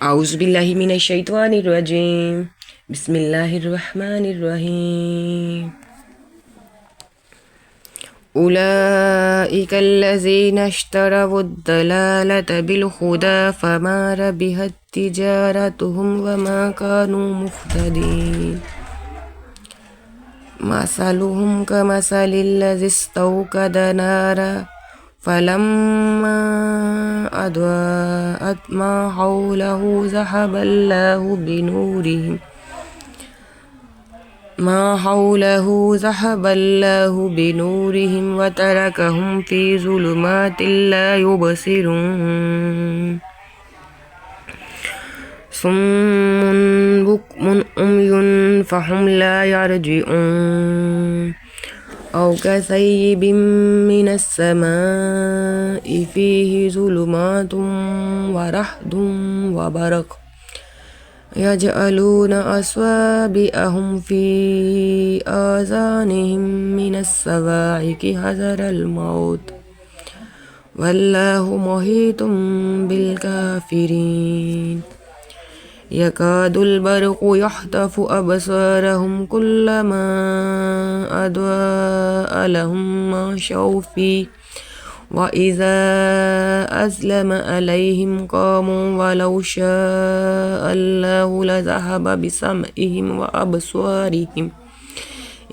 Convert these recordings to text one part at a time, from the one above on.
أعوذ بالله من الشيطان الرجيم. بسم الله الرحمن الرحيم. أولئك الذين اشتروا الضلالة بالهدى فما ربحت تجارتهم وما كانوا مهتدين. مثلهم كمثل الذي استوقد نارا فلما أضاءت ما حوله ذهب الله بنورهم وتركهم في ظلمات لا يبصرون. صم بكم عمي فهم لا يرجعون. أو كثيب من السماء فيه ظلمات ورعد وبرق يجعلون أصابعهم في آذانهم من الصواعق حذر الموت والله محيط بالكافرين. يكاد البرق يخطف أبصارهم كلما أضاء لهم مشوا فيه وإذا أظلم عليهم قاموا ولو شاء الله لذهب بسمعهم وأبصارهم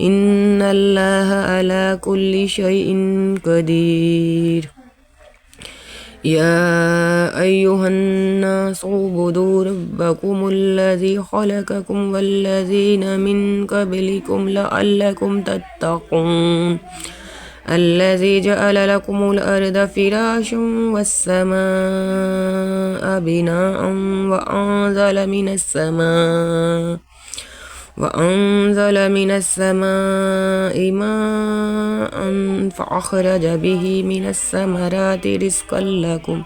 إن الله على كل شيء قدير. يا أيها الناس اعبدوا ربكم الذي خلقكم والذين من قبلكم لعلكم تتقون. الذي جعل لكم الأرض فراشا والسماء بناء وأنزل من السماء ماء فأخرج به من الثمرات رزقا لكم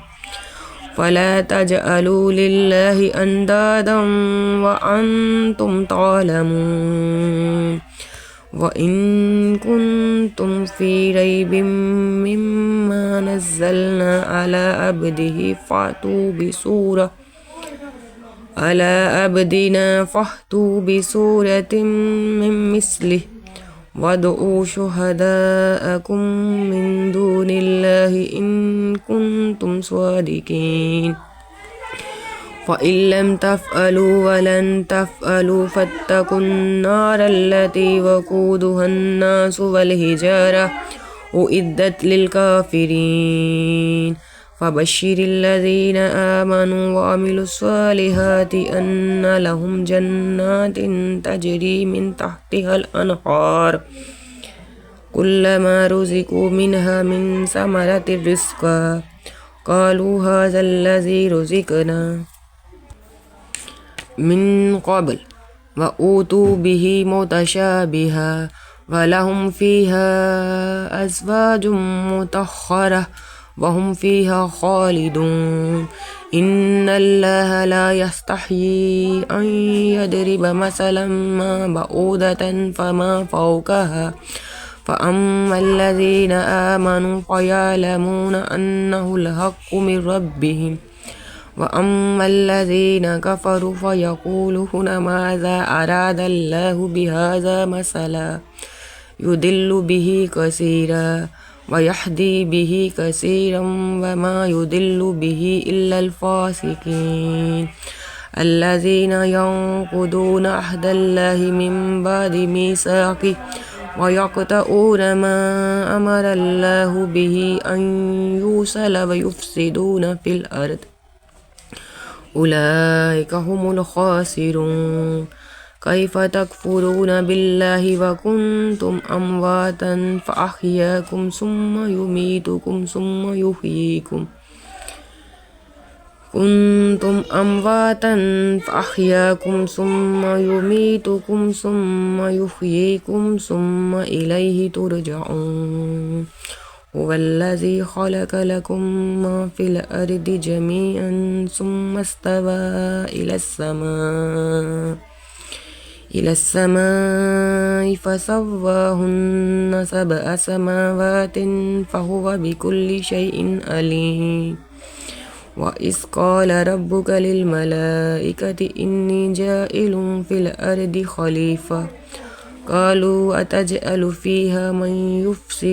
فلا تجعلوا لله أندادا وأنتم تعلمون. وإن كنتم في ريب مما نزلنا على عبدنا فاهتوا بسورة من مثله وادعوا شهداءكم من دون الله إن كنتم صادقين. فإن لم تفعلوا ولن تفعلوا فاتقوا النار التي وقودها الناس والحجارة أعدت للكافرين. فبشر الذين آمنوا وعملوا الصالحات أن لهم جنات تجري من تحتها الأنهار كلما رزقوا منها من ثمرة رزقا قالوا هذا الذي رزقنا من قبل وأوتوا به متشابها ولهم فيها أزواج مطهرة وهم فيها خالدون. إن الله لا يستحيي أن يضرب مثلا ما بعوضة فما فوقها فأما الذين آمنوا فيعلمون أنه الحق من ربهم وأما الذين كفروا فيقولون ماذا أراد الله بهذا مثلا يضل به كثيرا ويهدي به كثيرا وما يضل به إلا الفاسقين الذين ينقضون عهد الله من بعد ميثاقه ويقطعون ما أمر الله به أن يوصل ويفسدون في الأرض أولئك هم الخاسرون. كيف تكفرون بالله وكنتم أمواتا فأحياكم ثم يميتكم ثم يحييكم كنتم أمواتا فأحياكم ثم يميتكم ثم يحييكم ثم إليه ترجعون. هو الذي خلق لكم ما في الأرض جميعا ثم استوى إلى السماء فسواهن سبع سماوات فهو بكل شيء عليم. وإذ قال ربك للملائكة إني جائل في الأرض خليفة قالوا أتجعل فيها من يفسد